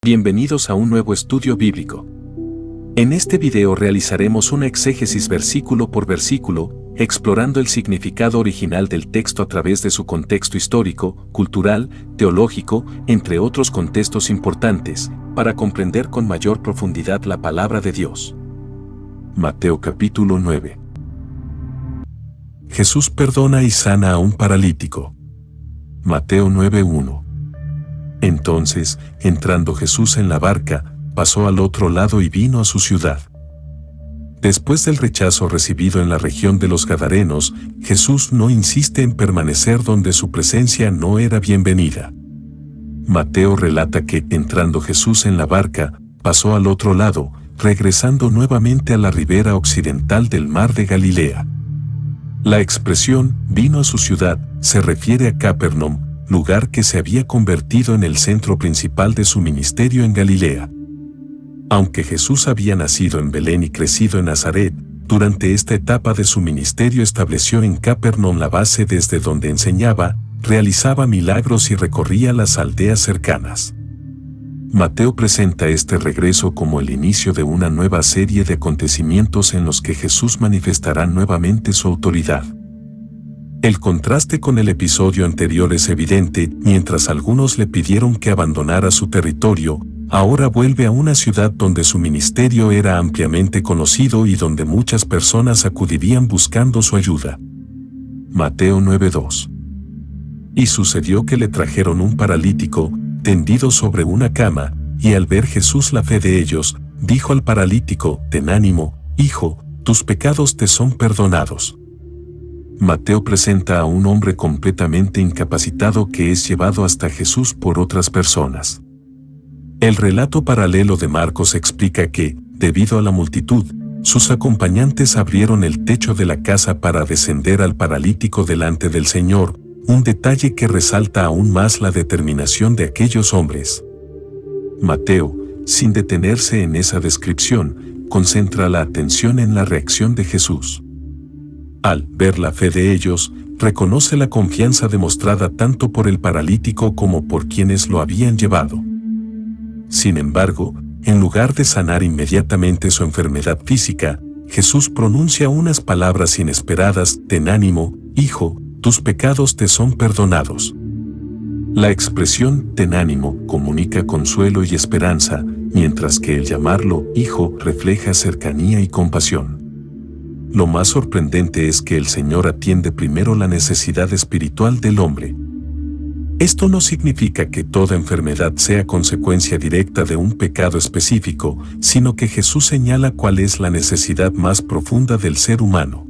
Bienvenidos a un nuevo estudio bíblico. En este video realizaremos una exégesis versículo por versículo, explorando el significado original del texto a través de su contexto histórico, cultural, teológico, entre otros contextos importantes, para comprender con mayor profundidad la palabra de Dios. Mateo capítulo 9. Jesús perdona y sana a un paralítico. Mateo 9:1. Entonces, entrando Jesús en la barca, pasó al otro lado y vino a su ciudad. Después del rechazo recibido en la región de los Gadarenos, Jesús no insiste en permanecer donde su presencia no era bienvenida. Mateo relata que, entrando Jesús en la barca, pasó al otro lado, regresando nuevamente a la ribera occidental del mar de Galilea. La expresión, vino a su ciudad, se refiere a Capernaum, lugar que se había convertido en el centro principal de su ministerio en Galilea. Aunque Jesús había nacido en Belén y crecido en Nazaret, durante esta etapa de su ministerio estableció en Capernaum la base desde donde enseñaba, realizaba milagros y recorría las aldeas cercanas. Mateo presenta este regreso como el inicio de una nueva serie de acontecimientos en los que Jesús manifestará nuevamente su autoridad. El contraste con el episodio anterior es evidente. Mientras algunos le pidieron que abandonara su territorio, ahora vuelve a una ciudad donde su ministerio era ampliamente conocido y donde muchas personas acudirían buscando su ayuda. Mateo 9:2. Y sucedió que le trajeron un paralítico, tendido sobre una cama, y al ver Jesús la fe de ellos, dijo al paralítico: «Ten ánimo, hijo, tus pecados te son perdonados». Mateo presenta a un hombre completamente incapacitado que es llevado hasta Jesús por otras personas. El relato paralelo de Marcos explica que, debido a la multitud, sus acompañantes abrieron el techo de la casa para descender al paralítico delante del Señor, un detalle que resalta aún más la determinación de aquellos hombres. Mateo, sin detenerse en esa descripción, concentra la atención en la reacción de Jesús. Al ver la fe de ellos, reconoce la confianza demostrada tanto por el paralítico como por quienes lo habían llevado. Sin embargo, en lugar de sanar inmediatamente su enfermedad física, Jesús pronuncia unas palabras inesperadas: «Ten ánimo, hijo, tus pecados te son perdonados». La expresión «ten ánimo» comunica consuelo y esperanza, mientras que el llamarlo hijo refleja cercanía y compasión. Lo más sorprendente es que el Señor atiende primero la necesidad espiritual del hombre. Esto no significa que toda enfermedad sea consecuencia directa de un pecado específico, sino que Jesús señala cuál es la necesidad más profunda del ser humano.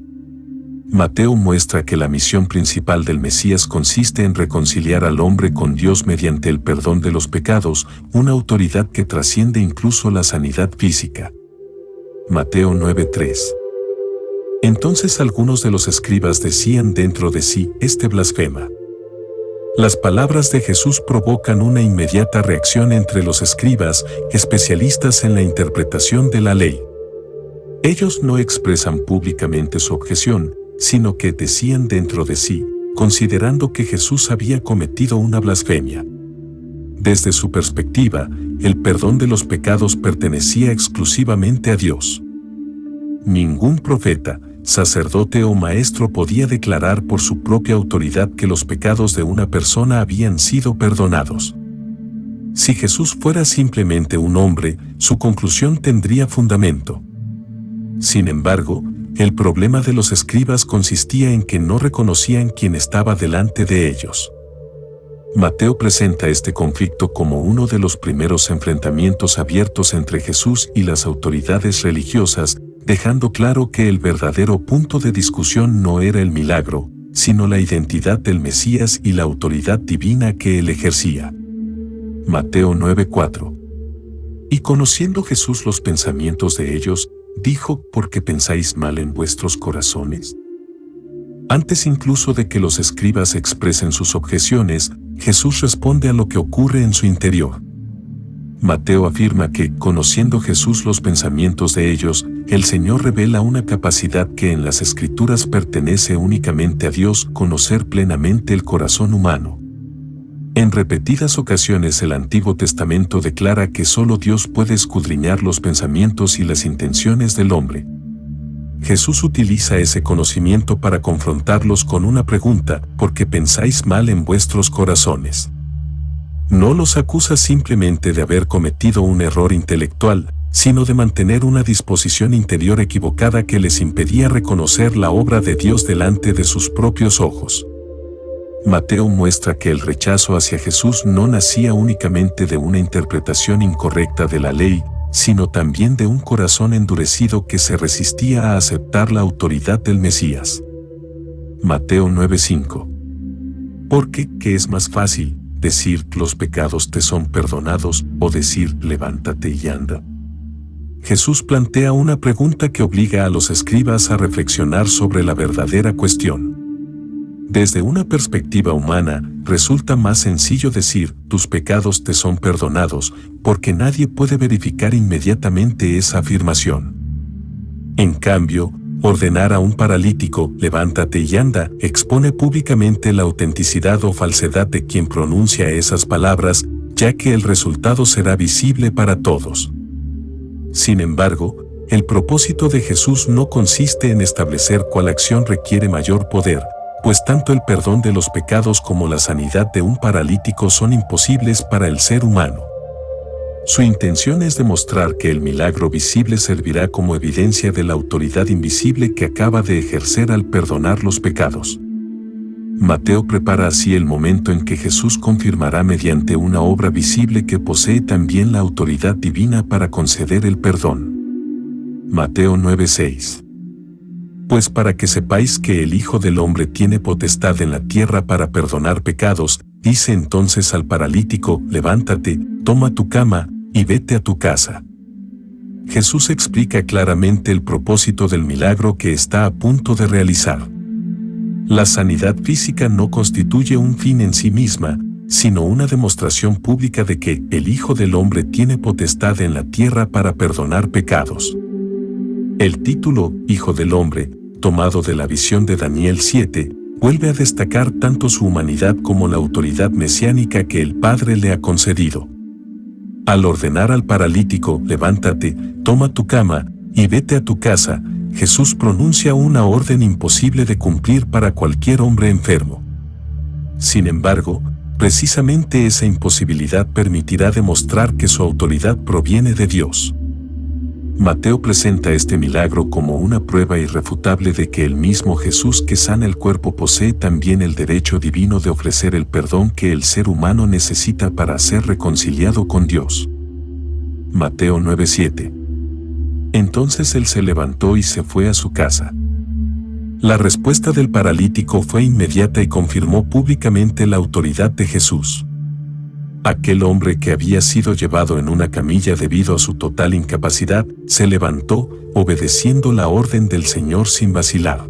Mateo muestra que la misión principal del Mesías consiste en reconciliar al hombre con Dios mediante el perdón de los pecados, una autoridad que trasciende incluso la sanidad física. Mateo 9:3. Entonces algunos de los escribas decían dentro de sí: «Este blasfema». Las palabras de Jesús provocan una inmediata reacción entre los escribas, especialistas en la interpretación de la ley. Ellos no expresan públicamente su objeción, sino que decían dentro de sí, considerando que Jesús había cometido una blasfemia. Desde su perspectiva, el perdón de los pecados pertenecía exclusivamente a Dios. Ningún profeta, sacerdote o maestro podía declarar por su propia autoridad que los pecados de una persona habían sido perdonados. Si Jesús fuera simplemente un hombre, su conclusión tendría fundamento. Sin embargo, el problema de los escribas consistía en que no reconocían quién estaba delante de ellos. Mateo presenta este conflicto como uno de los primeros enfrentamientos abiertos entre Jesús y las autoridades religiosas, dejando claro que el verdadero punto de discusión no era el milagro, sino la identidad del Mesías y la autoridad divina que él ejercía. Mateo 9:4. Y conociendo Jesús los pensamientos de ellos, dijo: «¿Por qué pensáis mal en vuestros corazones?». Antes incluso de que los escribas expresen sus objeciones, Jesús responde a lo que ocurre en su interior. Mateo afirma que, conociendo Jesús los pensamientos de ellos, el Señor revela una capacidad que en las Escrituras pertenece únicamente a Dios: conocer plenamente el corazón humano. En repetidas ocasiones el Antiguo Testamento declara que solo Dios puede escudriñar los pensamientos y las intenciones del hombre. Jesús utiliza ese conocimiento para confrontarlos con una pregunta: ¿por qué pensáis mal en vuestros corazones? No los acusa simplemente de haber cometido un error intelectual, sino de mantener una disposición interior equivocada que les impedía reconocer la obra de Dios delante de sus propios ojos. Mateo muestra que el rechazo hacia Jesús no nacía únicamente de una interpretación incorrecta de la ley, sino también de un corazón endurecido que se resistía a aceptar la autoridad del Mesías. Mateo 9:5. Porque, ¿qué es más fácil, decir los pecados te son perdonados o decir levántate y anda? Jesús plantea una pregunta que obliga a los escribas a reflexionar sobre la verdadera cuestión. Desde una perspectiva humana, resulta más sencillo decir tus pecados te son perdonados, porque nadie puede verificar inmediatamente esa afirmación. En cambio, ordenar a un paralítico levántate y anda expone públicamente la autenticidad o falsedad de quien pronuncia esas palabras, ya que el resultado será visible para todos. Sin embargo, el propósito de Jesús no consiste en establecer cuál acción requiere mayor poder, pues tanto el perdón de los pecados como la sanidad de un paralítico son imposibles para el ser humano. Su intención es demostrar que el milagro visible servirá como evidencia de la autoridad invisible que acaba de ejercer al perdonar los pecados. Mateo prepara así el momento en que Jesús confirmará mediante una obra visible que posee también la autoridad divina para conceder el perdón. Mateo 9:6. Pues para que sepáis que el Hijo del Hombre tiene potestad en la tierra para perdonar pecados, dice entonces al paralítico, levántate, toma tu cama, y vete a tu casa. Jesús explica claramente el propósito del milagro que está a punto de realizar. La sanidad física no constituye un fin en sí misma, sino una demostración pública de que el Hijo del Hombre tiene potestad en la tierra para perdonar pecados. El título, Hijo del Hombre, tomado de la visión de Daniel 7, vuelve a destacar tanto su humanidad como la autoridad mesiánica que el Padre le ha concedido. Al ordenar al paralítico, levántate, toma tu cama, y vete a tu casa, Jesús pronuncia una orden imposible de cumplir para cualquier hombre enfermo. Sin embargo, precisamente esa imposibilidad permitirá demostrar que su autoridad proviene de Dios. Mateo presenta este milagro como una prueba irrefutable de que el mismo Jesús que sana el cuerpo posee también el derecho divino de ofrecer el perdón que el ser humano necesita para ser reconciliado con Dios. Mateo 9:7. Entonces él se levantó y se fue a su casa. La respuesta del paralítico fue inmediata y confirmó públicamente la autoridad de Jesús. Aquel hombre que había sido llevado en una camilla debido a su total incapacidad, se levantó, obedeciendo la orden del Señor sin vacilar.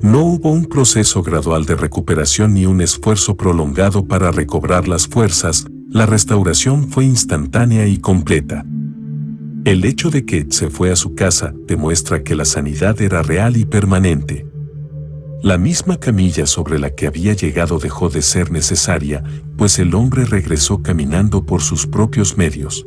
No hubo un proceso gradual de recuperación ni un esfuerzo prolongado para recobrar las fuerzas, la restauración fue instantánea y completa. El hecho de que se fue a su casa demuestra que la sanidad era real y permanente. La misma camilla sobre la que había llegado dejó de ser necesaria, pues el hombre regresó caminando por sus propios medios.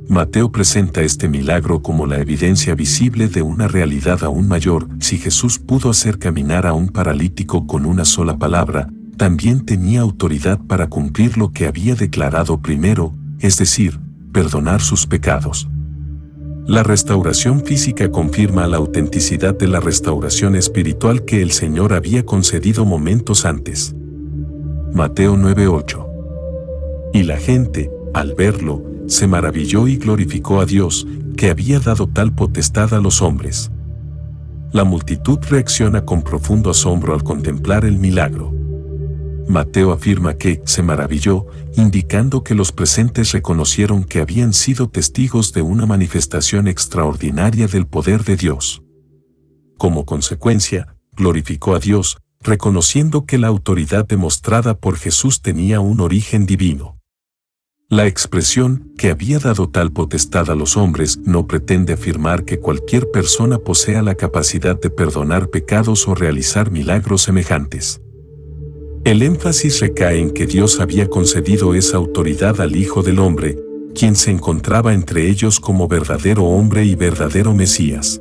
Mateo presenta este milagro como la evidencia visible de una realidad aún mayor. Si Jesús pudo hacer caminar a un paralítico con una sola palabra, también tenía autoridad para cumplir lo que había declarado primero, es decir, perdonar sus pecados. La restauración física confirma la autenticidad de la restauración espiritual que el Señor había concedido momentos antes. Mateo 9:8. Y la gente, al verlo, se maravilló y glorificó a Dios, que había dado tal potestad a los hombres. La multitud reacciona con profundo asombro al contemplar el milagro. Mateo afirma que se maravilló, indicando que los presentes reconocieron que habían sido testigos de una manifestación extraordinaria del poder de Dios. Como consecuencia, glorificó a Dios, reconociendo que la autoridad demostrada por Jesús tenía un origen divino. La expresión que había dado tal potestad a los hombres no pretende afirmar que cualquier persona posea la capacidad de perdonar pecados o realizar milagros semejantes. El énfasis recae en que Dios había concedido esa autoridad al Hijo del Hombre, quien se encontraba entre ellos como verdadero hombre y verdadero Mesías.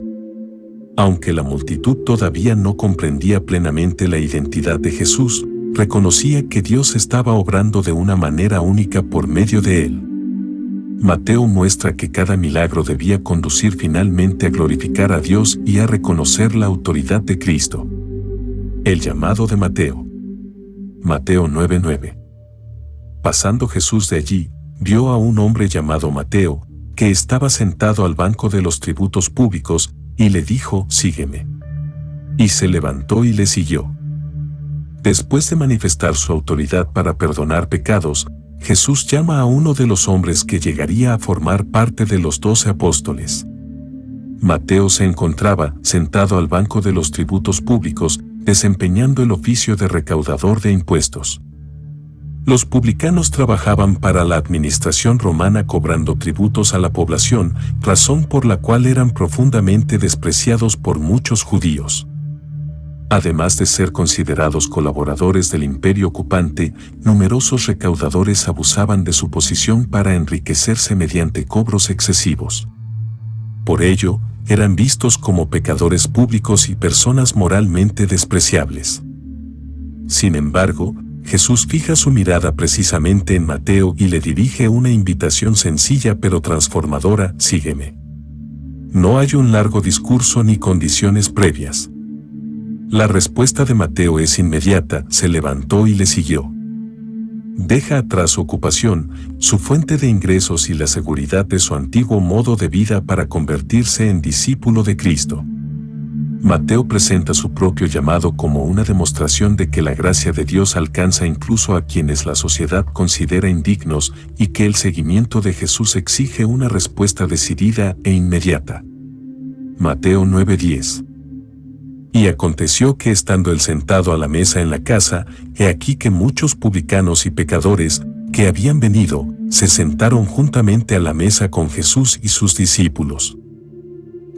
Aunque la multitud todavía no comprendía plenamente la identidad de Jesús, reconocía que Dios estaba obrando de una manera única por medio de él. Mateo muestra que cada milagro debía conducir finalmente a glorificar a Dios y a reconocer la autoridad de Cristo. El llamado de Mateo. Mateo 9:9. Pasando Jesús de allí, vio a un hombre llamado Mateo, que estaba sentado al banco de los tributos públicos, y le dijo: «Sígueme». Y se levantó y le siguió. Después de manifestar su autoridad para perdonar pecados, Jesús llama a uno de los hombres que llegaría a formar parte de los 12 apóstoles. Mateo se encontraba sentado al banco de los tributos públicos, desempeñando el oficio de recaudador de impuestos. Los publicanos trabajaban para la administración romana cobrando tributos a la población, razón por la cual eran profundamente despreciados por muchos judíos. Además de ser considerados colaboradores del imperio ocupante, numerosos recaudadores abusaban de su posición para enriquecerse mediante cobros excesivos. Por ello, eran vistos como pecadores públicos y personas moralmente despreciables. Sin embargo, Jesús fija su mirada precisamente en Mateo y le dirige una invitación sencilla pero transformadora: «Sígueme». No hay un largo discurso ni condiciones previas. La respuesta de Mateo es inmediata: se levantó y le siguió. Deja atrás su ocupación, su fuente de ingresos y la seguridad de su antiguo modo de vida para convertirse en discípulo de Cristo. Mateo presenta su propio llamado como una demostración de que la gracia de Dios alcanza incluso a quienes la sociedad considera indignos y que el seguimiento de Jesús exige una respuesta decidida e inmediata. Mateo 9:10. Y aconteció que estando él sentado a la mesa en la casa, he aquí que muchos publicanos y pecadores, que habían venido, se sentaron juntamente a la mesa con Jesús y sus discípulos.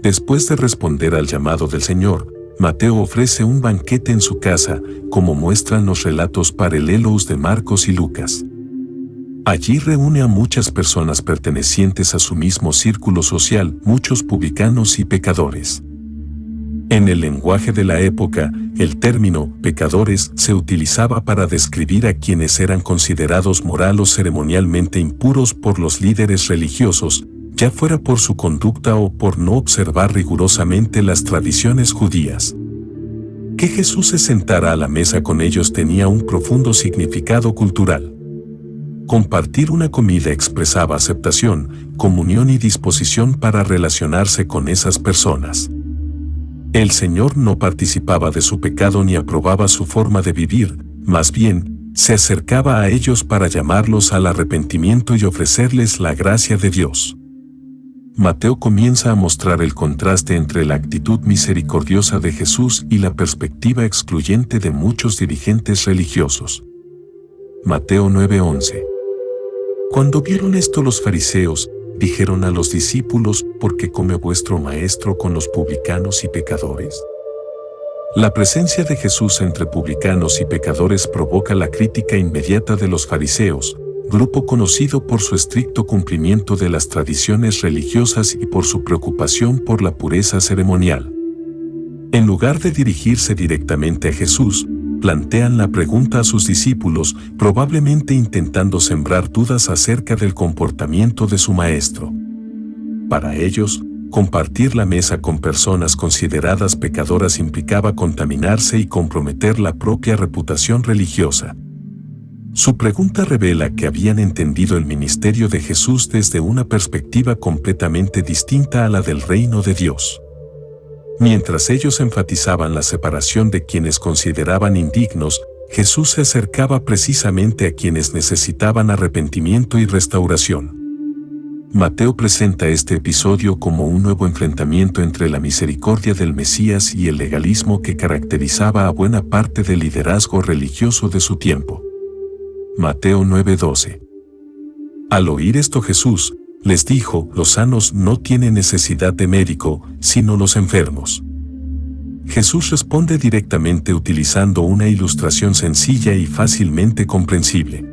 Después de responder al llamado del Señor, Mateo ofrece un banquete en su casa, como muestran los relatos paralelos de Marcos y Lucas. Allí reúne a muchas personas pertenecientes a su mismo círculo social, muchos publicanos y pecadores. En el lenguaje de la época, el término pecadores se utilizaba para describir a quienes eran considerados moral o ceremonialmente impuros por los líderes religiosos, ya fuera por su conducta o por no observar rigurosamente las tradiciones judías. Que Jesús se sentara a la mesa con ellos tenía un profundo significado cultural. Compartir una comida expresaba aceptación, comunión y disposición para relacionarse con esas personas. El Señor no participaba de su pecado ni aprobaba su forma de vivir, más bien, se acercaba a ellos para llamarlos al arrepentimiento y ofrecerles la gracia de Dios. Mateo comienza a mostrar el contraste entre la actitud misericordiosa de Jesús y la perspectiva excluyente de muchos dirigentes religiosos. Mateo 9:11. Cuando vieron esto los fariseos, dijeron a los discípulos: ¿por qué come vuestro maestro con los publicanos y pecadores? La presencia de Jesús entre publicanos y pecadores provoca la crítica inmediata de los fariseos, grupo conocido por su estricto cumplimiento de las tradiciones religiosas y por su preocupación por la pureza ceremonial. En lugar de dirigirse directamente a Jesús, plantean la pregunta a sus discípulos, probablemente intentando sembrar dudas acerca del comportamiento de su maestro. Para ellos, compartir la mesa con personas consideradas pecadoras implicaba contaminarse y comprometer la propia reputación religiosa. Su pregunta revela que habían entendido el ministerio de Jesús desde una perspectiva completamente distinta a la del reino de Dios. Mientras ellos enfatizaban la separación de quienes consideraban indignos, Jesús se acercaba precisamente a quienes necesitaban arrepentimiento y restauración. Mateo presenta este episodio como un nuevo enfrentamiento entre la misericordia del Mesías y el legalismo que caracterizaba a buena parte del liderazgo religioso de su tiempo. Mateo 9:12. Al oír esto Jesús les dijo: los sanos no tienen necesidad de médico, sino los enfermos. Jesús responde directamente utilizando una ilustración sencilla y fácilmente comprensible.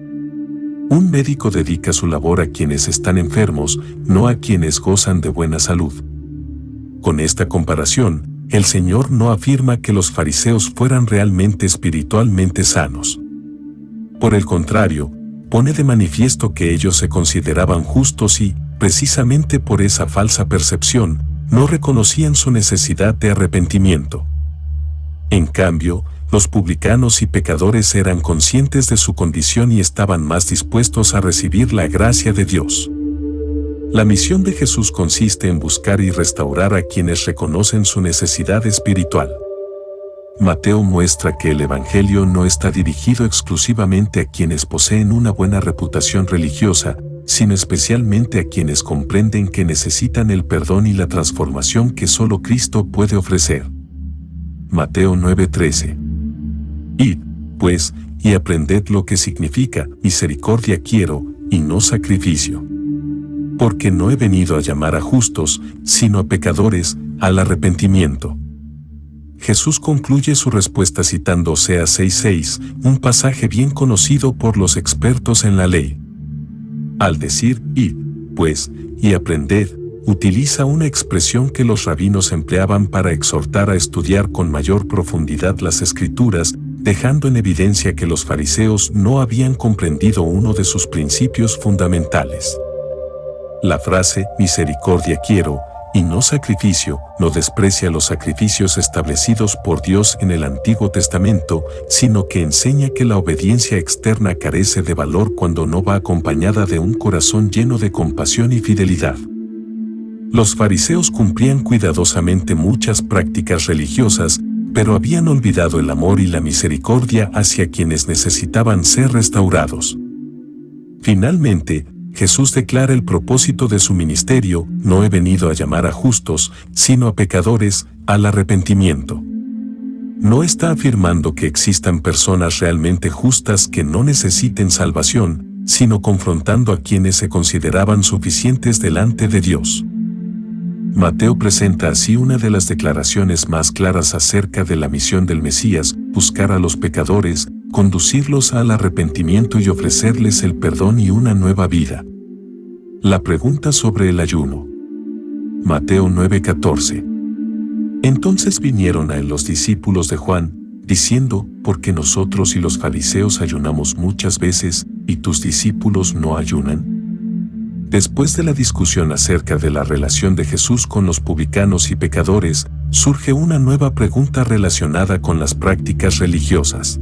Un médico dedica su labor a quienes están enfermos, no a quienes gozan de buena salud. Con esta comparación, el Señor no afirma que los fariseos fueran realmente espiritualmente sanos. Por el contrario, pone de manifiesto que ellos se consideraban justos y, precisamente por esa falsa percepción, no reconocían su necesidad de arrepentimiento. En cambio, los publicanos y pecadores eran conscientes de su condición y estaban más dispuestos a recibir la gracia de Dios. La misión de Jesús consiste en buscar y restaurar a quienes reconocen su necesidad espiritual. Mateo muestra que el Evangelio no está dirigido exclusivamente a quienes poseen una buena reputación religiosa, sino especialmente a quienes comprenden que necesitan el perdón y la transformación que solo Cristo puede ofrecer. Mateo 9:13. Id, pues, y aprended lo que significa misericordia quiero, y no sacrificio. Porque no he venido a llamar a justos, sino a pecadores, al arrepentimiento. Jesús concluye su respuesta citando Oseas 6:6, un pasaje bien conocido por los expertos en la ley. Al decir, id, pues, y aprended, utiliza una expresión que los rabinos empleaban para exhortar a estudiar con mayor profundidad las Escrituras, dejando en evidencia que los fariseos no habían comprendido uno de sus principios fundamentales. La frase, misericordia quiero, y no sacrificio, no desprecia los sacrificios establecidos por Dios en el Antiguo Testamento, sino que enseña que la obediencia externa carece de valor cuando no va acompañada de un corazón lleno de compasión y fidelidad. Los fariseos cumplían cuidadosamente muchas prácticas religiosas, pero habían olvidado el amor y la misericordia hacia quienes necesitaban ser restaurados. Finalmente, Jesús declara el propósito de su ministerio: no he venido a llamar a justos, sino a pecadores, al arrepentimiento. No está afirmando que existan personas realmente justas que no necesiten salvación, sino confrontando a quienes se consideraban suficientes delante de Dios. Mateo presenta así una de las declaraciones más claras acerca de la misión del Mesías: buscar a los pecadores, conducirlos al arrepentimiento y ofrecerles el perdón y una nueva vida. La pregunta sobre el ayuno. Mateo 9:14. Entonces vinieron a él los discípulos de Juan, diciendo: ¿por qué nosotros y los fariseos ayunamos muchas veces, y tus discípulos no ayunan? Después de la discusión acerca de la relación de Jesús con los publicanos y pecadores, surge una nueva pregunta relacionada con las prácticas religiosas.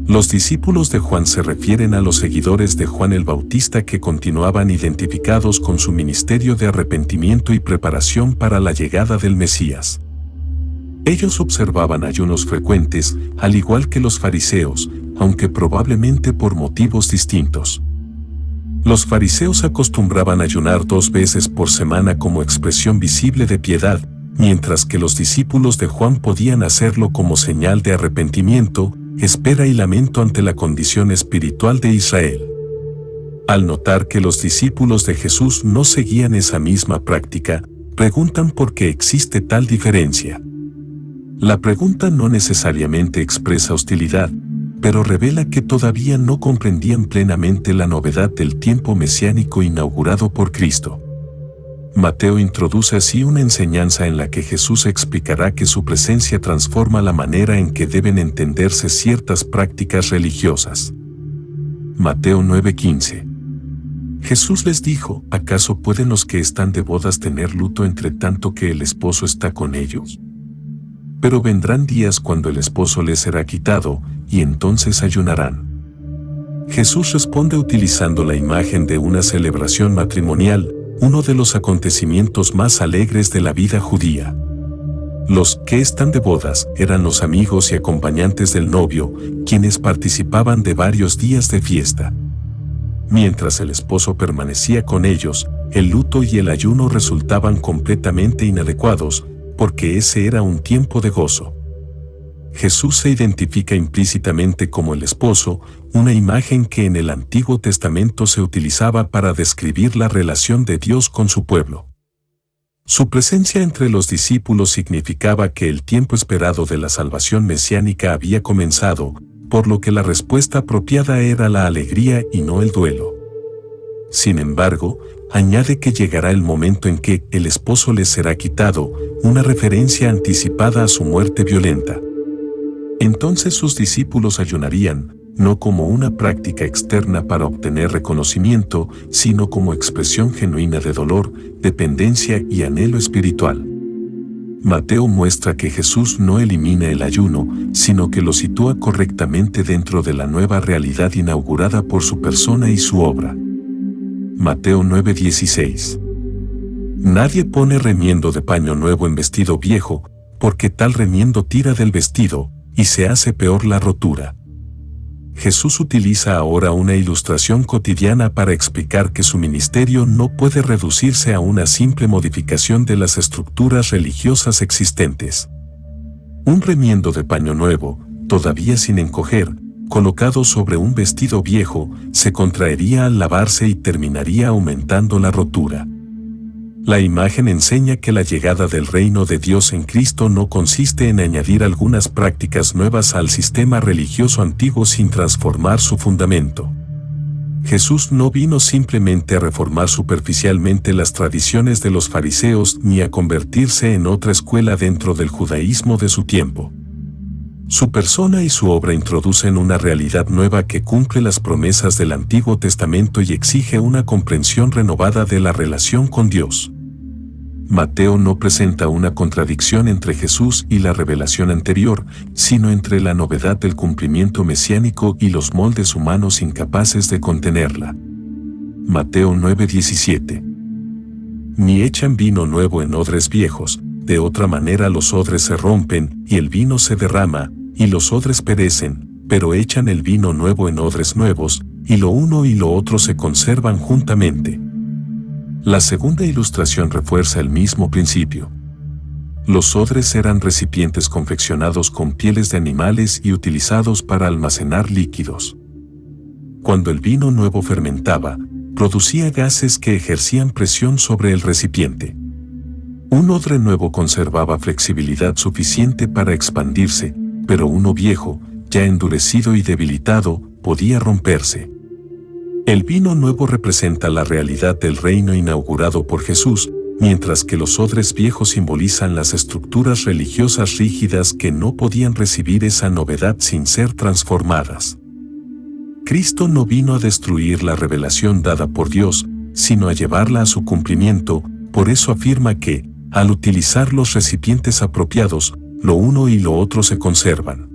Los discípulos de Juan se refieren a los seguidores de Juan el Bautista que continuaban identificados con su ministerio de arrepentimiento y preparación para la llegada del Mesías. Ellos observaban ayunos frecuentes, al igual que los fariseos, aunque probablemente por motivos distintos. Los fariseos acostumbraban ayunar 2 veces por semana como expresión visible de piedad, mientras que los discípulos de Juan podían hacerlo como señal de arrepentimiento, espera y lamento ante la condición espiritual de Israel. Al notar que los discípulos de Jesús no seguían esa misma práctica, preguntan por qué existe tal diferencia. La pregunta no necesariamente expresa hostilidad, pero revela que todavía no comprendían plenamente la novedad del tiempo mesiánico inaugurado por Cristo. Mateo introduce así una enseñanza en la que Jesús explicará que su presencia transforma la manera en que deben entenderse ciertas prácticas religiosas. Mateo 9:15. Jesús les dijo: ¿acaso pueden los que están de bodas tener luto entre tanto que el esposo está con ellos? Pero vendrán días cuando el esposo les será quitado, y entonces ayunarán. Jesús responde utilizando la imagen de una celebración matrimonial, uno de los acontecimientos más alegres de la vida judía. Los que están de bodas eran los amigos y acompañantes del novio, quienes participaban de varios días de fiesta. Mientras el esposo permanecía con ellos, el luto y el ayuno resultaban completamente inadecuados, porque ese era un tiempo de gozo. Jesús se identifica implícitamente como el esposo, una imagen que en el Antiguo Testamento se utilizaba para describir la relación de Dios con su pueblo. Su presencia entre los discípulos significaba que el tiempo esperado de la salvación mesiánica había comenzado, por lo que la respuesta apropiada era la alegría y no el duelo. Sin embargo, añade que llegará el momento en que el esposo les será quitado, una referencia anticipada a su muerte violenta. Entonces sus discípulos ayunarían, no como una práctica externa para obtener reconocimiento, sino como expresión genuina de dolor, dependencia y anhelo espiritual. Mateo muestra que Jesús no elimina el ayuno, sino que lo sitúa correctamente dentro de la nueva realidad inaugurada por su persona y su obra. Mateo 9:16. Nadie pone remiendo de paño nuevo en vestido viejo, porque tal remiendo tira del vestido, y se hace peor la rotura. Jesús utiliza ahora una ilustración cotidiana para explicar que su ministerio no puede reducirse a una simple modificación de las estructuras religiosas existentes. Un remiendo de paño nuevo, todavía sin encoger, colocado sobre un vestido viejo, se contraería al lavarse y terminaría aumentando la rotura. La imagen enseña que la llegada del reino de Dios en Cristo no consiste en añadir algunas prácticas nuevas al sistema religioso antiguo sin transformar su fundamento. Jesús no vino simplemente a reformar superficialmente las tradiciones de los fariseos ni a convertirse en otra escuela dentro del judaísmo de su tiempo. Su persona y su obra introducen una realidad nueva que cumple las promesas del Antiguo Testamento y exige una comprensión renovada de la relación con Dios. Mateo no presenta una contradicción entre Jesús y la revelación anterior, sino entre la novedad del cumplimiento mesiánico y los moldes humanos incapaces de contenerla. Mateo 9:17. Ni echan vino nuevo en odres viejos, de otra manera los odres se rompen, y el vino se derrama, y los odres perecen, pero echan el vino nuevo en odres nuevos, y lo uno y lo otro se conservan juntamente. La segunda ilustración refuerza el mismo principio. Los odres eran recipientes confeccionados con pieles de animales y utilizados para almacenar líquidos. Cuando el vino nuevo fermentaba, producía gases que ejercían presión sobre el recipiente. Un odre nuevo conservaba flexibilidad suficiente para expandirse, pero uno viejo, ya endurecido y debilitado, podía romperse. El vino nuevo representa la realidad del reino inaugurado por Jesús, mientras que los odres viejos simbolizan las estructuras religiosas rígidas que no podían recibir esa novedad sin ser transformadas. Cristo no vino a destruir la revelación dada por Dios, sino a llevarla a su cumplimiento. Por eso afirma que, al utilizar los recipientes apropiados, lo uno y lo otro se conservan.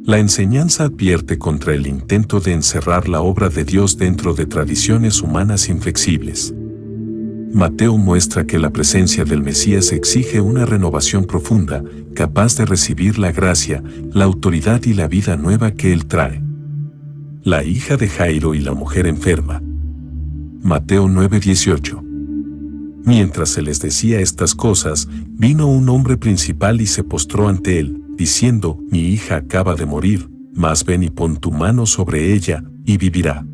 La enseñanza advierte contra el intento de encerrar la obra de Dios dentro de tradiciones humanas inflexibles. Mateo muestra que la presencia del Mesías exige una renovación profunda, capaz de recibir la gracia, la autoridad y la vida nueva que Él trae. La hija de Jairo y la mujer enferma. Mateo 9:18. Mientras se les decía estas cosas, vino un hombre principal y se postró ante él, diciendo: Mi hija acaba de morir, mas ven y pon tu mano sobre ella, y vivirá.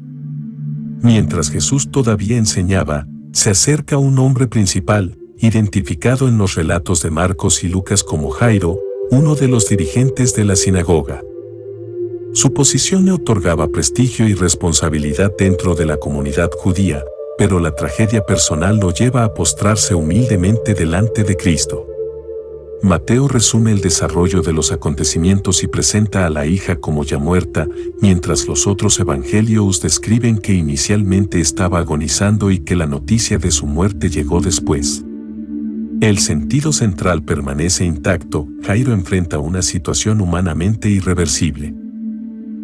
Mientras Jesús todavía enseñaba, se acerca un hombre principal, identificado en los relatos de Marcos y Lucas como Jairo, uno de los dirigentes de la sinagoga. Su posición le otorgaba prestigio y responsabilidad dentro de la comunidad judía, pero la tragedia personal lo lleva a postrarse humildemente delante de Cristo. Mateo resume el desarrollo de los acontecimientos y presenta a la hija como ya muerta, mientras los otros evangelios describen que inicialmente estaba agonizando y que la noticia de su muerte llegó después. El sentido central permanece intacto. Jairo enfrenta una situación humanamente irreversible.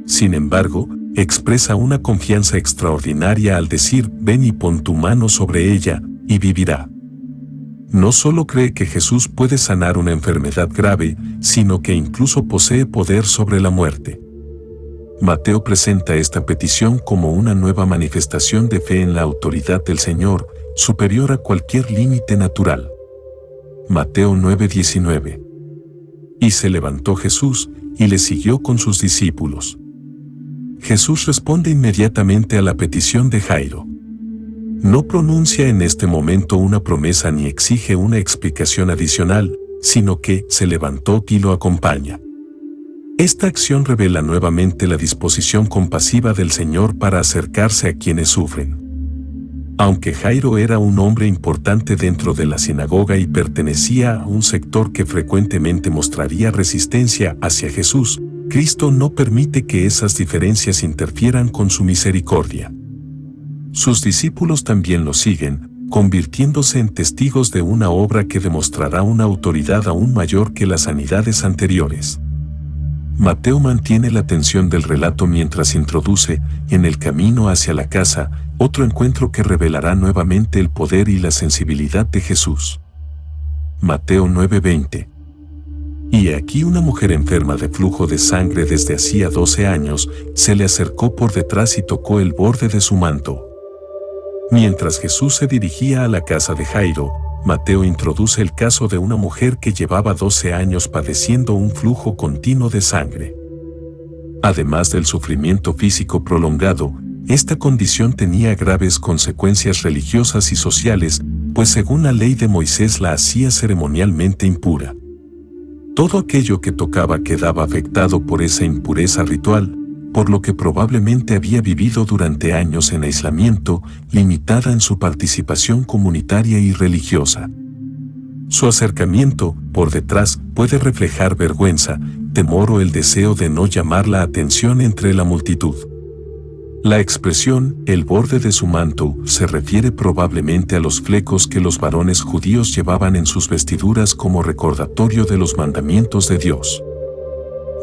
Sin embargo, expresa una confianza extraordinaria al decir: ven y pon tu mano sobre ella, y vivirá. No solo cree que Jesús puede sanar una enfermedad grave, sino que incluso posee poder sobre la muerte. Mateo presenta esta petición como una nueva manifestación de fe en la autoridad del Señor, superior a cualquier límite natural. Mateo 9:19. Y se levantó Jesús, y le siguió con sus discípulos. Jesús responde inmediatamente a la petición de Jairo. No pronuncia en este momento una promesa ni exige una explicación adicional, sino que se levantó y lo acompaña. Esta acción revela nuevamente la disposición compasiva del Señor para acercarse a quienes sufren. Aunque Jairo era un hombre importante dentro de la sinagoga y pertenecía a un sector que frecuentemente mostraría resistencia hacia Jesús, Cristo no permite que esas diferencias interfieran con su misericordia. Sus discípulos también lo siguen, convirtiéndose en testigos de una obra que demostrará una autoridad aún mayor que las sanidades anteriores. Mateo mantiene la tensión del relato mientras introduce, en el camino hacia la casa, otro encuentro que revelará nuevamente el poder y la sensibilidad de Jesús. Mateo 9:20. Y aquí una mujer enferma de flujo de sangre desde hacía 12 años, se le acercó por detrás y tocó el borde de su manto. Mientras Jesús se dirigía a la casa de Jairo, Mateo introduce el caso de una mujer que llevaba 12 años padeciendo un flujo continuo de sangre. Además del sufrimiento físico prolongado, esta condición tenía graves consecuencias religiosas y sociales, pues según la ley de Moisés la hacía ceremonialmente impura. Todo aquello que tocaba quedaba afectado por esa impureza ritual, por lo que probablemente había vivido durante años en aislamiento, limitada en su participación comunitaria y religiosa. Su acercamiento, por detrás, puede reflejar vergüenza, temor o el deseo de no llamar la atención entre la multitud. La expresión, el borde de su manto, se refiere probablemente a los flecos que los varones judíos llevaban en sus vestiduras como recordatorio de los mandamientos de Dios.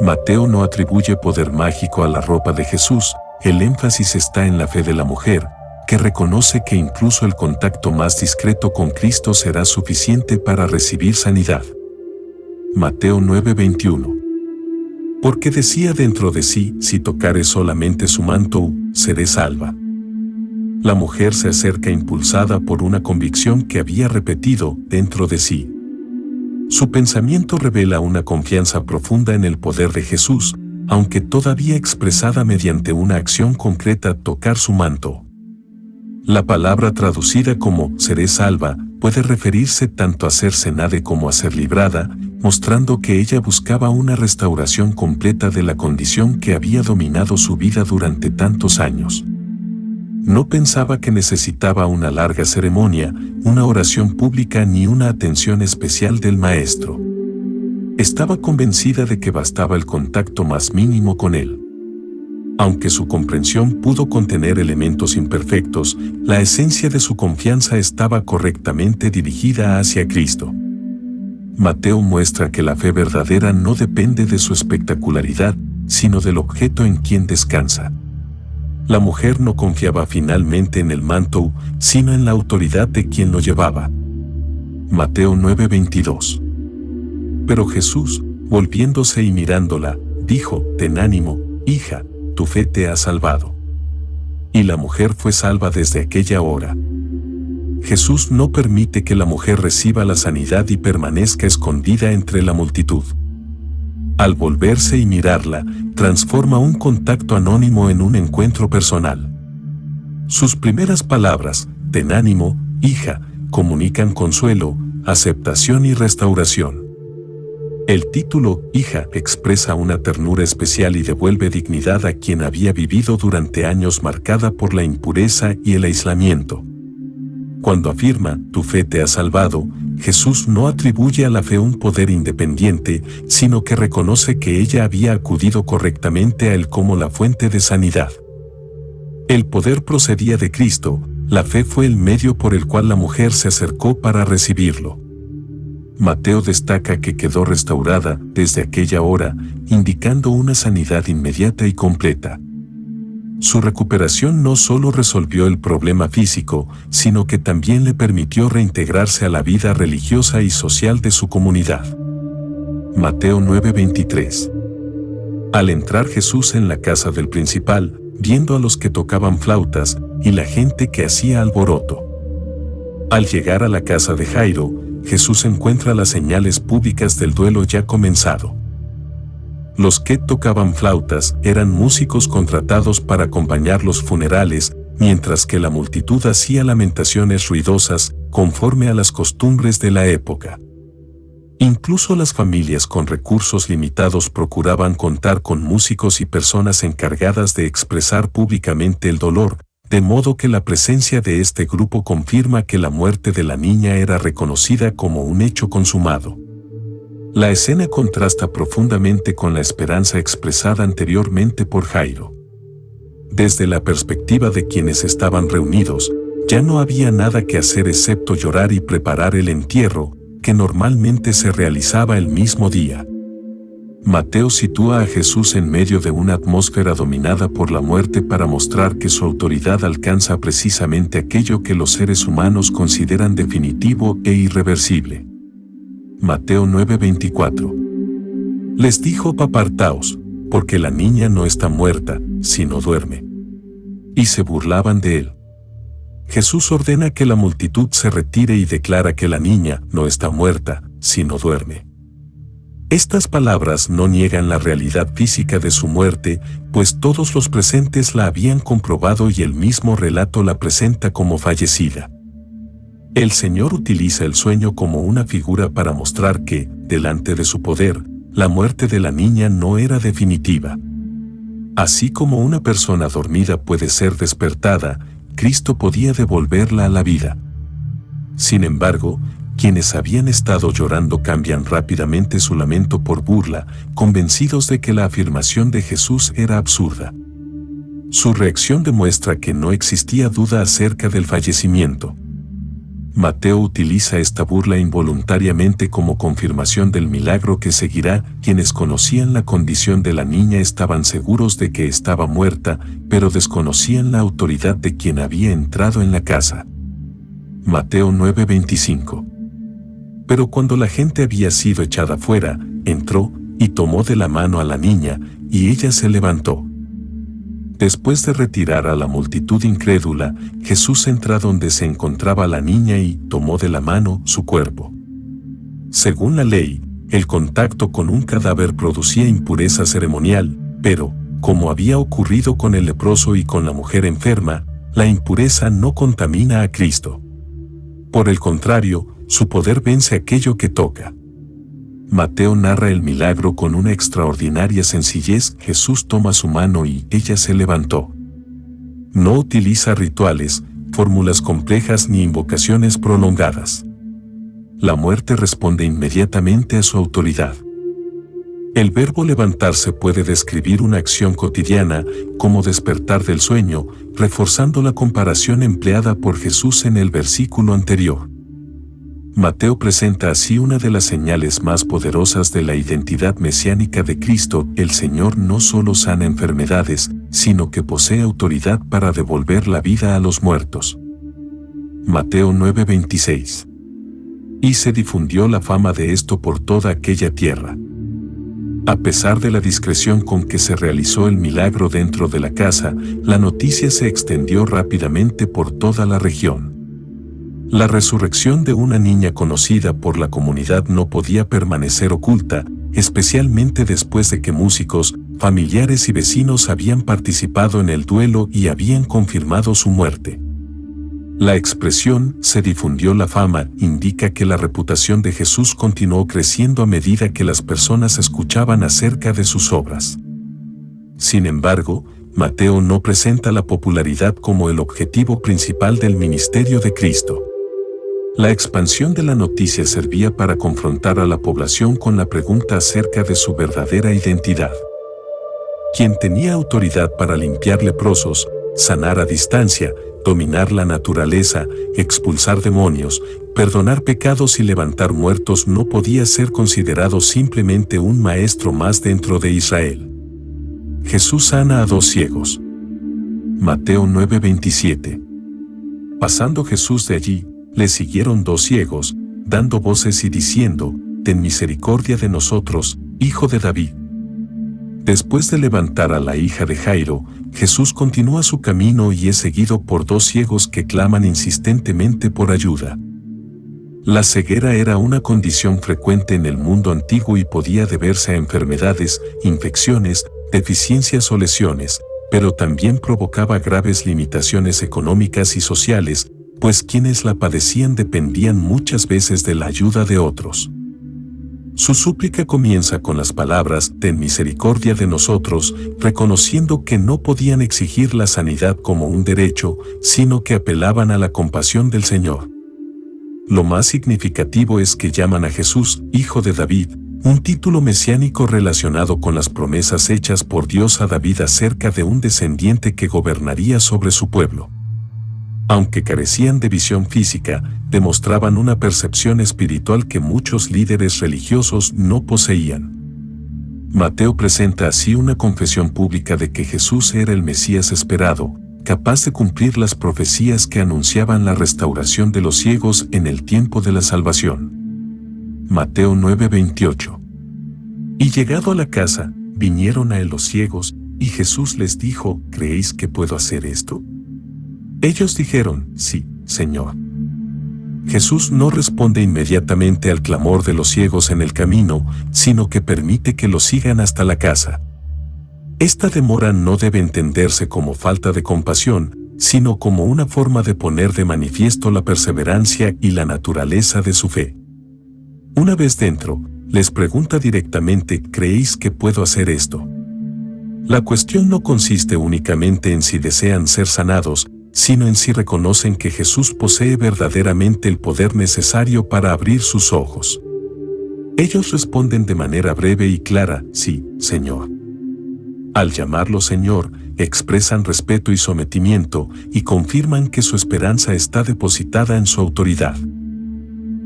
Mateo no atribuye poder mágico a la ropa de Jesús, el énfasis está en la fe de la mujer, que reconoce que incluso el contacto más discreto con Cristo será suficiente para recibir sanidad. Mateo 9:21. Porque decía dentro de sí, si tocare solamente su manto, seré salva. La mujer se acerca impulsada por una convicción que había repetido dentro de sí. Su pensamiento revela una confianza profunda en el poder de Jesús, aunque todavía expresada mediante una acción concreta: tocar su manto. La palabra traducida como seré salva puede referirse tanto a ser sanada como a ser librada, mostrando que ella buscaba una restauración completa de la condición que había dominado su vida durante tantos años. No pensaba que necesitaba una larga ceremonia, una oración pública ni una atención especial del Maestro. Estaba convencida de que bastaba el contacto más mínimo con él. Aunque su comprensión pudo contener elementos imperfectos, la esencia de su confianza estaba correctamente dirigida hacia Cristo. Mateo muestra que la fe verdadera no depende de su espectacularidad, sino del objeto en quien descansa. La mujer no confiaba finalmente en el manto, sino en la autoridad de quien lo llevaba. Mateo 9:22. Pero Jesús, volviéndose y mirándola, dijo: ten ánimo, hija, tu fe te ha salvado. Y la mujer fue salva desde aquella hora. Jesús no permite que la mujer reciba la sanidad y permanezca escondida entre la multitud. Al volverse y mirarla, transforma un contacto anónimo en un encuentro personal. Sus primeras palabras, ten ánimo, hija, comunican consuelo, aceptación y restauración. El título, hija, expresa una ternura especial y devuelve dignidad a quien había vivido durante años marcada por la impureza y el aislamiento. Cuando afirma, tu fe te ha salvado, Jesús no atribuye a la fe un poder independiente, sino que reconoce que ella había acudido correctamente a él como la fuente de sanidad. El poder procedía de Cristo, la fe fue el medio por el cual la mujer se acercó para recibirlo. Mateo destaca que quedó restaurada desde aquella hora, indicando una sanidad inmediata y completa. Su recuperación no solo resolvió el problema físico, sino que también le permitió reintegrarse a la vida religiosa y social de su comunidad. Mateo 9:23. Al entrar Jesús en la casa del principal, viendo a los que tocaban flautas y la gente que hacía alboroto. Al llegar a la casa de Jairo, Jesús encuentra las señales públicas del duelo ya comenzado. Los que tocaban flautas eran músicos contratados para acompañar los funerales, mientras que la multitud hacía lamentaciones ruidosas conforme a las costumbres de la época. Incluso las familias con recursos limitados procuraban contar con músicos y personas encargadas de expresar públicamente el dolor, de modo que la presencia de este grupo confirma que la muerte de la niña era reconocida como un hecho consumado. La escena contrasta profundamente con la esperanza expresada anteriormente por Jairo. Desde la perspectiva de quienes estaban reunidos, ya no había nada que hacer excepto llorar y preparar el entierro, que normalmente se realizaba el mismo día. Mateo sitúa a Jesús en medio de una atmósfera dominada por la muerte para mostrar que su autoridad alcanza precisamente aquello que los seres humanos consideran definitivo e irreversible. Mateo 9:24. Les dijo: apartaos, porque la niña no está muerta, sino duerme. Y se burlaban de él. Jesús ordena que la multitud se retire y declara que la niña no está muerta, sino duerme. Estas palabras no niegan la realidad física de su muerte, pues todos los presentes la habían comprobado y el mismo relato la presenta como fallecida. El Señor utiliza el sueño como una figura para mostrar que, delante de su poder, la muerte de la niña no era definitiva. Así como una persona dormida puede ser despertada, Cristo podía devolverla a la vida. Sin embargo, quienes habían estado llorando cambian rápidamente su lamento por burla, convencidos de que la afirmación de Jesús era absurda. Su reacción demuestra que no existía duda acerca del fallecimiento. Mateo utiliza esta burla involuntariamente como confirmación del milagro que seguirá. Quienes conocían la condición de la niña estaban seguros de que estaba muerta, pero desconocían la autoridad de quien había entrado en la casa. Mateo 9:25. Pero cuando la gente había sido echada fuera, entró y tomó de la mano a la niña, y ella se levantó. Después de retirar a la multitud incrédula, Jesús entra donde se encontraba la niña y tomó de la mano su cuerpo. Según la ley, el contacto con un cadáver producía impureza ceremonial, pero, como había ocurrido con el leproso y con la mujer enferma, la impureza no contamina a Cristo. Por el contrario, su poder vence aquello que toca. Mateo narra el milagro con una extraordinaria sencillez. Jesús toma su mano y ella se levantó. No utiliza rituales, fórmulas complejas ni invocaciones prolongadas. La muerte responde inmediatamente a su autoridad. El verbo levantarse puede describir una acción cotidiana, como despertar del sueño, reforzando la comparación empleada por Jesús en el versículo anterior. Mateo presenta así una de las señales más poderosas de la identidad mesiánica de Cristo. El Señor no solo sana enfermedades, sino que posee autoridad para devolver la vida a los muertos. Mateo 9:26. Y se difundió la fama de esto por toda aquella tierra. A pesar de la discreción con que se realizó el milagro dentro de la casa, la noticia se extendió rápidamente por toda la región. La resurrección de una niña conocida por la comunidad no podía permanecer oculta, especialmente después de que músicos, familiares y vecinos habían participado en el duelo y habían confirmado su muerte. La expresión "se difundió la fama" indica que la reputación de Jesús continuó creciendo a medida que las personas escuchaban acerca de sus obras. Sin embargo, Mateo no presenta la popularidad como el objetivo principal del ministerio de Cristo. La expansión de la noticia servía para confrontar a la población con la pregunta acerca de su verdadera identidad. ¿Quién tenía autoridad para limpiar leprosos, sanar a distancia, dominar la naturaleza, expulsar demonios, perdonar pecados y levantar muertos no podía ser considerado simplemente un maestro más dentro de Israel? Jesús sana a 2 ciegos. Mateo 9:27. Pasando Jesús de allí, le siguieron 2 ciegos, dando voces y diciendo: «Ten misericordia de nosotros, Hijo de David». Después de levantar a la hija de Jairo, Jesús continúa su camino y es seguido por 2 ciegos que claman insistentemente por ayuda. La ceguera era una condición frecuente en el mundo antiguo y podía deberse a enfermedades, infecciones, deficiencias o lesiones, pero también provocaba graves limitaciones económicas y sociales, pues quienes la padecían dependían muchas veces de la ayuda de otros. Su súplica comienza con las palabras «Ten misericordia de nosotros», reconociendo que no podían exigir la sanidad como un derecho, sino que apelaban a la compasión del Señor. Lo más significativo es que llaman a Jesús, Hijo de David, un título mesiánico relacionado con las promesas hechas por Dios a David acerca de un descendiente que gobernaría sobre su pueblo. Aunque carecían de visión física, demostraban una percepción espiritual que muchos líderes religiosos no poseían. Mateo presenta así una confesión pública de que Jesús era el Mesías esperado, capaz de cumplir las profecías que anunciaban la restauración de los ciegos en el tiempo de la salvación. Mateo 9:28. Y llegado a la casa, vinieron a él los ciegos, y Jesús les dijo: ¿Creéis que puedo hacer esto? Ellos dijeron: sí, Señor. Jesús no responde inmediatamente al clamor de los ciegos en el camino, sino que permite que los sigan hasta la casa. Esta demora no debe entenderse como falta de compasión, sino como una forma de poner de manifiesto la perseverancia y la naturaleza de su fe. Una vez dentro, les pregunta directamente: ¿creéis que puedo hacer esto? La cuestión no consiste únicamente en si desean ser sanados, sino en si reconocen que Jesús posee verdaderamente el poder necesario para abrir sus ojos. Ellos responden de manera breve y clara: sí, Señor. Al llamarlo Señor, expresan respeto y sometimiento y confirman que su esperanza está depositada en su autoridad.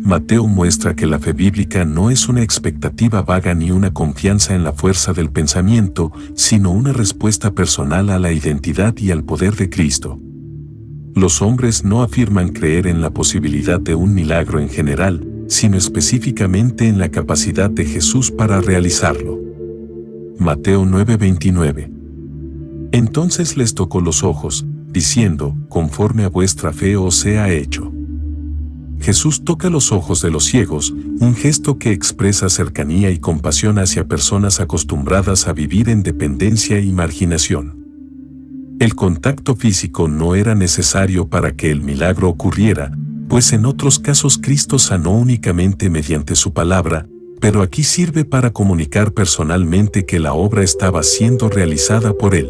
Mateo muestra que la fe bíblica no es una expectativa vaga ni una confianza en la fuerza del pensamiento, sino una respuesta personal a la identidad y al poder de Cristo. Los hombres no afirman creer en la posibilidad de un milagro en general, sino específicamente en la capacidad de Jesús para realizarlo. Mateo 9:29. Entonces les tocó los ojos, diciendo: conforme a vuestra fe os sea hecho. Jesús toca los ojos de los ciegos, un gesto que expresa cercanía y compasión hacia personas acostumbradas a vivir en dependencia y marginación. El contacto físico no era necesario para que el milagro ocurriera, pues en otros casos Cristo sanó únicamente mediante su palabra, pero aquí sirve para comunicar personalmente que la obra estaba siendo realizada por Él.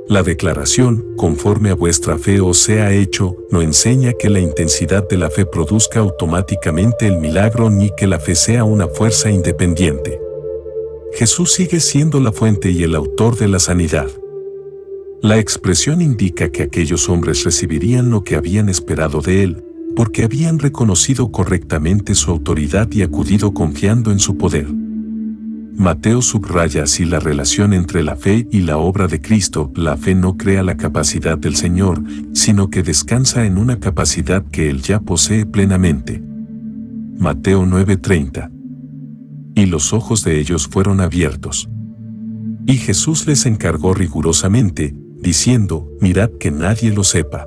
La declaración, conforme a vuestra fe os sea hecho, no enseña que la intensidad de la fe produzca automáticamente el milagro ni que la fe sea una fuerza independiente. Jesús sigue siendo la fuente y el autor de la sanidad. La expresión indica que aquellos hombres recibirían lo que habían esperado de Él, porque habían reconocido correctamente su autoridad y acudido confiando en su poder. Mateo subraya así la relación entre la fe y la obra de Cristo. La fe no crea la capacidad del Señor, sino que descansa en una capacidad que Él ya posee plenamente. Mateo 9:30. Y los ojos de ellos fueron abiertos. Y Jesús les encargó rigurosamente, diciendo: mirad que nadie lo sepa.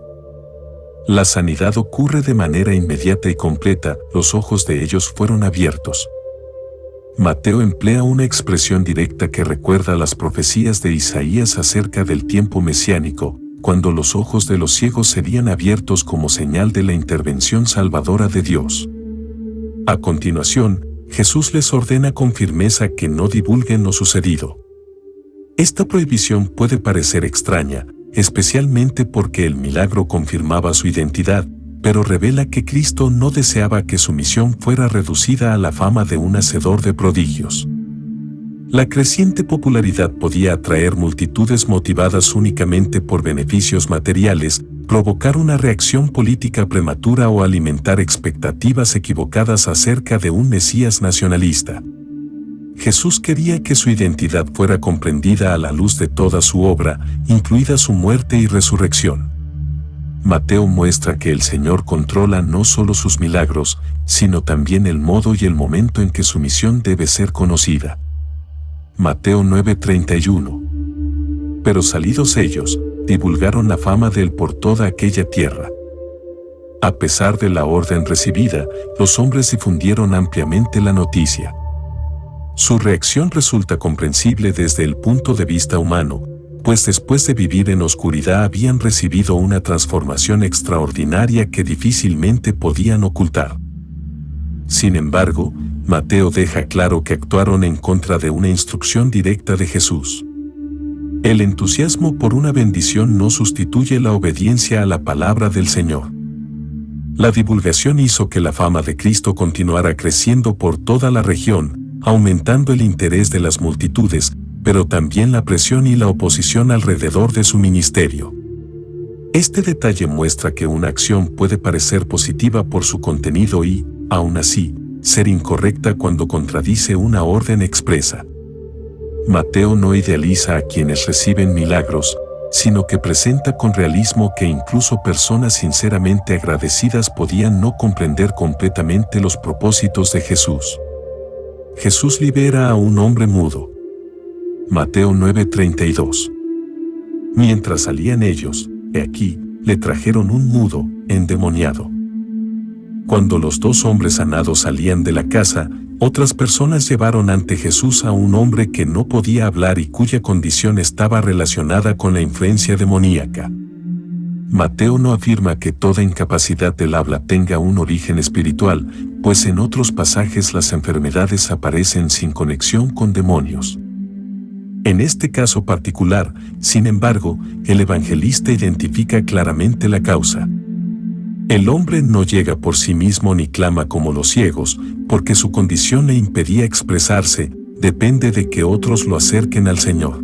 La sanidad ocurre de manera inmediata y completa, los ojos de ellos fueron abiertos. Mateo emplea una expresión directa que recuerda las profecías de Isaías acerca del tiempo mesiánico, cuando los ojos de los ciegos serían abiertos como señal de la intervención salvadora de Dios. A continuación, Jesús les ordena con firmeza que no divulguen lo sucedido. Esta prohibición puede parecer extraña, especialmente porque el milagro confirmaba su identidad, pero revela que Cristo no deseaba que su misión fuera reducida a la fama de un hacedor de prodigios. La creciente popularidad podía atraer multitudes motivadas únicamente por beneficios materiales, provocar una reacción política prematura o alimentar expectativas equivocadas acerca de un Mesías nacionalista. Jesús quería que su identidad fuera comprendida a la luz de toda su obra, incluida su muerte y resurrección. Mateo muestra que el Señor controla no solo sus milagros, sino también el modo y el momento en que su misión debe ser conocida. Mateo 9:31. Pero salidos ellos, divulgaron la fama de él por toda aquella tierra. A pesar de la orden recibida, los hombres difundieron ampliamente la noticia. Su reacción resulta comprensible desde el punto de vista humano, pues después de vivir en oscuridad habían recibido una transformación extraordinaria que difícilmente podían ocultar. Sin embargo, Mateo deja claro que actuaron en contra de una instrucción directa de Jesús. El entusiasmo por una bendición no sustituye la obediencia a la palabra del Señor. La divulgación hizo que la fama de Cristo continuara creciendo por toda la región, aumentando el interés de las multitudes, pero también la presión y la oposición alrededor de su ministerio. Este detalle muestra que una acción puede parecer positiva por su contenido y, aún así, ser incorrecta cuando contradice una orden expresa. Mateo no idealiza a quienes reciben milagros, sino que presenta con realismo que incluso personas sinceramente agradecidas podían no comprender completamente los propósitos de Jesús. Jesús libera a un hombre mudo. Mateo 9:32. Mientras salían ellos, he aquí, le trajeron un mudo, endemoniado. Cuando los dos hombres sanados salían de la casa, otras personas llevaron ante Jesús a un hombre que no podía hablar y cuya condición estaba relacionada con la influencia demoníaca. Mateo no afirma que toda incapacidad del habla tenga un origen espiritual, pues en otros pasajes las enfermedades aparecen sin conexión con demonios. En este caso particular, sin embargo, el evangelista identifica claramente la causa. El hombre no llega por sí mismo ni clama como los ciegos, porque su condición le impedía expresarse, depende de que otros lo acerquen al Señor.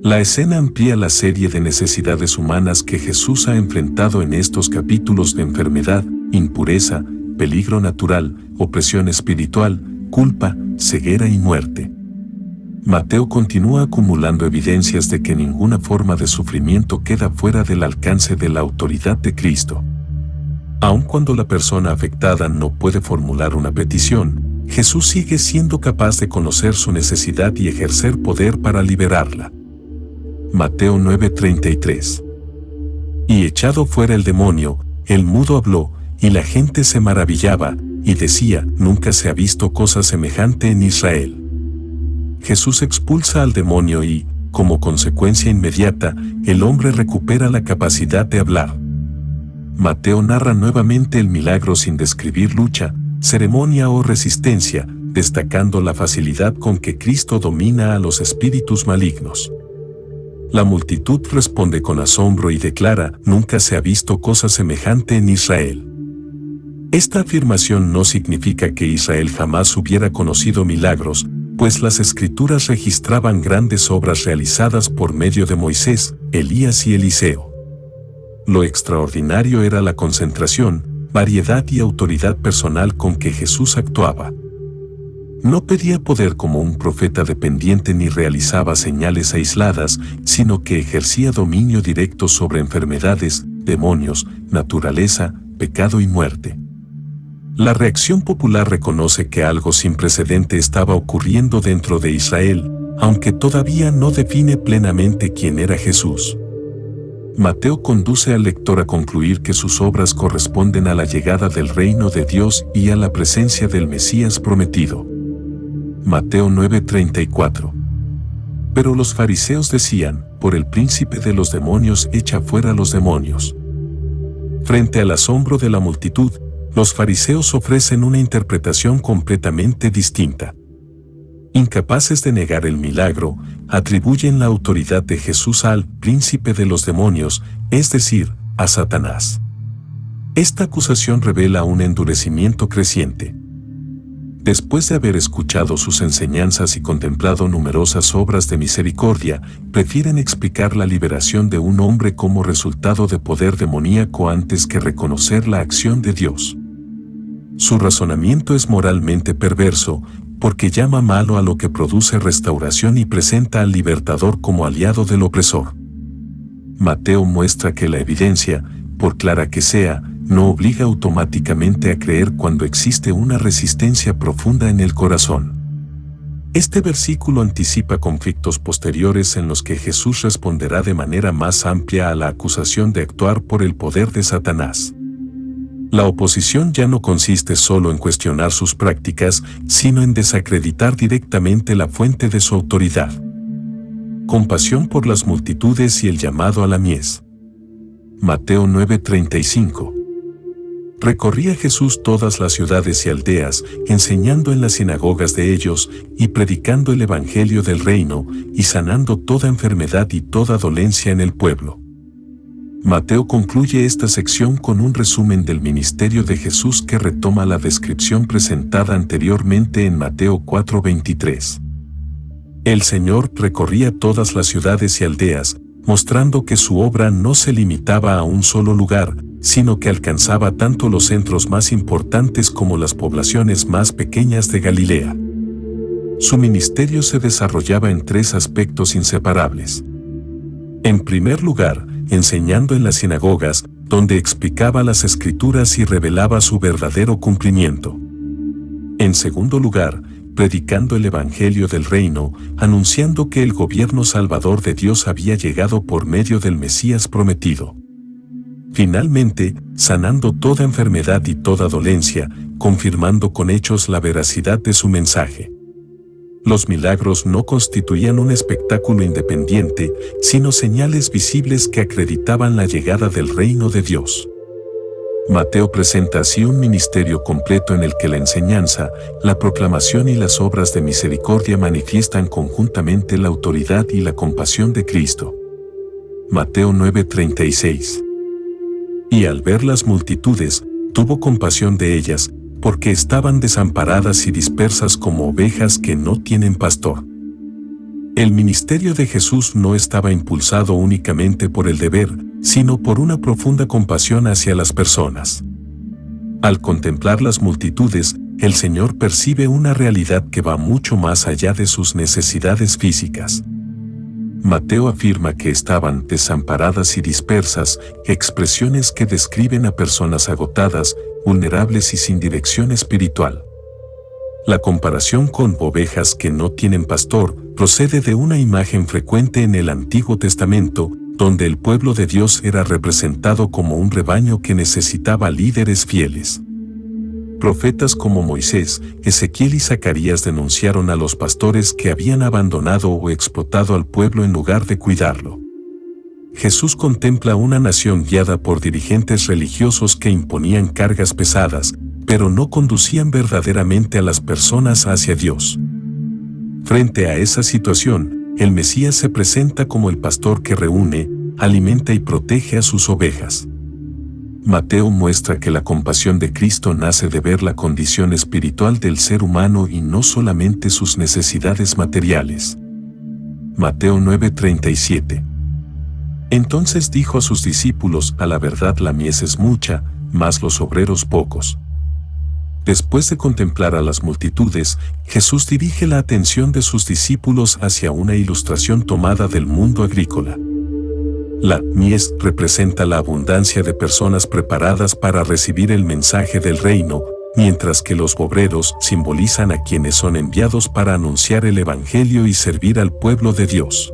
La escena amplía la serie de necesidades humanas que Jesús ha enfrentado en estos capítulos de enfermedad, impureza, peligro natural, opresión espiritual, culpa, ceguera y muerte. Mateo continúa acumulando evidencias de que ninguna forma de sufrimiento queda fuera del alcance de la autoridad de Cristo. Aun cuando la persona afectada no puede formular una petición, Jesús sigue siendo capaz de conocer su necesidad y ejercer poder para liberarla. Mateo 9:33. Y echado fuera el demonio, el mudo habló, y la gente se maravillaba, y decía, nunca se ha visto cosa semejante en Israel. Jesús expulsa al demonio y, como consecuencia inmediata, el hombre recupera la capacidad de hablar. Mateo narra nuevamente el milagro sin describir lucha, ceremonia o resistencia, destacando la facilidad con que Cristo domina a los espíritus malignos. La multitud responde con asombro y declara, nunca se ha visto cosa semejante en Israel. Esta afirmación no significa que Israel jamás hubiera conocido milagros, pues las Escrituras registraban grandes obras realizadas por medio de Moisés, Elías y Eliseo. Lo extraordinario era la concentración, variedad y autoridad personal con que Jesús actuaba. No pedía poder como un profeta dependiente ni realizaba señales aisladas, sino que ejercía dominio directo sobre enfermedades, demonios, naturaleza, pecado y muerte. La reacción popular reconoce que algo sin precedente estaba ocurriendo dentro de Israel, aunque todavía no define plenamente quién era Jesús. Mateo conduce al lector a concluir que sus obras corresponden a la llegada del reino de Dios y a la presencia del Mesías prometido. Mateo 9:34. Pero los fariseos decían, por el príncipe de los demonios echa fuera los demonios. Frente al asombro de la multitud, los fariseos ofrecen una interpretación completamente distinta. Incapaces de negar el milagro, atribuyen la autoridad de Jesús al príncipe de los demonios, es decir, a Satanás. Esta acusación revela un endurecimiento creciente. Después de haber escuchado sus enseñanzas y contemplado numerosas obras de misericordia, prefieren explicar la liberación de un hombre como resultado de poder demoníaco antes que reconocer la acción de Dios. Su razonamiento es moralmente perverso, porque llama malo a lo que produce restauración y presenta al libertador como aliado del opresor. Mateo muestra que la evidencia, por clara que sea, no obliga automáticamente a creer cuando existe una resistencia profunda en el corazón. Este versículo anticipa conflictos posteriores en los que Jesús responderá de manera más amplia a la acusación de actuar por el poder de Satanás. La oposición ya no consiste solo en cuestionar sus prácticas, sino en desacreditar directamente la fuente de su autoridad. compasión por las multitudes y el llamado a la mies. Mateo 9:35. Recorría Jesús todas las ciudades y aldeas, enseñando en las sinagogas de ellos y predicando el evangelio del reino y sanando toda enfermedad y toda dolencia en el pueblo. Mateo concluye esta sección con un resumen del ministerio de Jesús que retoma la descripción presentada anteriormente en Mateo 4:23. El Señor recorría todas las ciudades y aldeas, mostrando que su obra no se limitaba a un solo lugar, sino que alcanzaba tanto los centros más importantes como las poblaciones más pequeñas de Galilea. Su ministerio se desarrollaba en tres aspectos inseparables. En primer lugar, enseñando en las sinagogas, donde explicaba las Escrituras y revelaba su verdadero cumplimiento. En segundo lugar, predicando el Evangelio del Reino, anunciando que el gobierno salvador de Dios había llegado por medio del Mesías prometido. Finalmente, sanando toda enfermedad y toda dolencia, confirmando con hechos la veracidad de su mensaje. Los milagros no constituían un espectáculo independiente, sino señales visibles que acreditaban la llegada del reino de Dios. Mateo presenta así un ministerio completo en el que la enseñanza, la proclamación y las obras de misericordia manifiestan conjuntamente la autoridad y la compasión de Cristo. Mateo 9:36. Y al ver las multitudes, tuvo compasión de ellas, porque estaban desamparadas y dispersas como ovejas que no tienen pastor. El ministerio de Jesús no estaba impulsado únicamente por el deber, sino por una profunda compasión hacia las personas. Al contemplar las multitudes, el Señor percibe una realidad que va mucho más allá de sus necesidades físicas. Mateo afirma que estaban desamparadas y dispersas, expresiones que describen a personas agotadas, vulnerables y sin dirección espiritual. La comparación con ovejas que no tienen pastor procede de una imagen frecuente en el Antiguo Testamento, donde el pueblo de Dios era representado como un rebaño que necesitaba líderes fieles. Profetas como Moisés, Ezequiel y Zacarías denunciaron a los pastores que habían abandonado o explotado al pueblo en lugar de cuidarlo. Jesús contempla una nación guiada por dirigentes religiosos que imponían cargas pesadas, pero no conducían verdaderamente a las personas hacia Dios. Frente a esa situación, el Mesías se presenta como el pastor que reúne, alimenta y protege a sus ovejas. Mateo muestra que la compasión de Cristo nace de ver la condición espiritual del ser humano y no solamente sus necesidades materiales. Mateo 9:37. Entonces dijo a sus discípulos: a la verdad la mies es mucha, mas los obreros pocos. Después de contemplar a las multitudes, Jesús dirige la atención de sus discípulos hacia una ilustración tomada del mundo agrícola. La mies representa la abundancia de personas preparadas para recibir el mensaje del reino, mientras que los obreros simbolizan a quienes son enviados para anunciar el evangelio y servir al pueblo de Dios.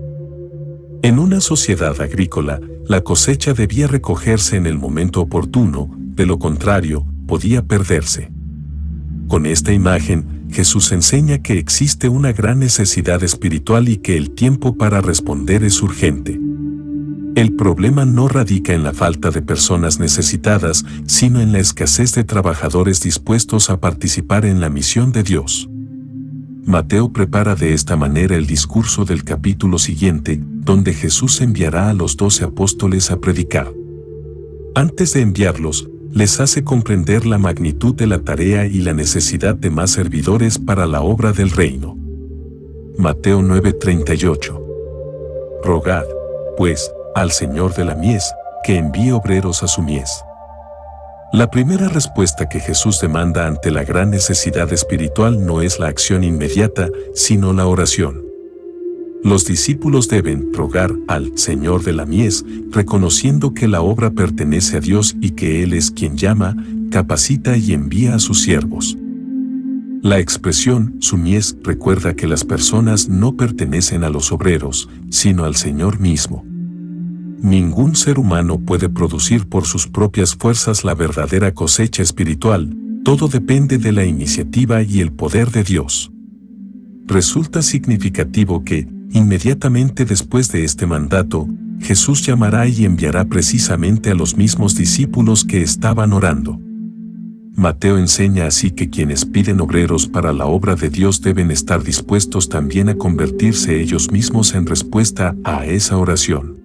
En una sociedad agrícola, la cosecha debía recogerse en el momento oportuno, de lo contrario, podía perderse. Con esta imagen, Jesús enseña que existe una gran necesidad espiritual y que el tiempo para responder es urgente. El problema no radica en la falta de personas necesitadas, sino en la escasez de trabajadores dispuestos a participar en la misión de Dios. Mateo prepara de esta manera el discurso del capítulo siguiente, donde Jesús enviará a los 12 apóstoles a predicar. Antes de enviarlos, les hace comprender la magnitud de la tarea y la necesidad de más servidores para la obra del reino. Mateo 9:38. Rogad, pues, al Señor de la mies, que envíe obreros a su mies. La primera respuesta que Jesús demanda ante la gran necesidad espiritual no es la acción inmediata, sino la oración. Los discípulos deben rogar al Señor de la mies, reconociendo que la obra pertenece a Dios y que Él es quien llama, capacita y envía a sus siervos. La expresión su mies recuerda que las personas no pertenecen a los obreros, sino al Señor mismo. Ningún ser humano puede producir por sus propias fuerzas la verdadera cosecha espiritual, todo depende de la iniciativa y el poder de Dios. Resulta significativo que, Inmediatamente después de este mandato, Jesús llamará y enviará precisamente a los mismos discípulos que estaban orando. Mateo enseña así que quienes piden obreros para la obra de Dios deben estar dispuestos también a convertirse ellos mismos en respuesta a esa oración.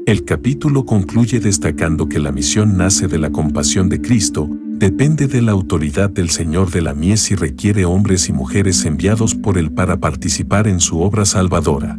El capítulo concluye destacando que la misión nace de la compasión de Cristo, depende de la autoridad del Señor de la mies y requiere hombres y mujeres enviados por Él para participar en su obra salvadora.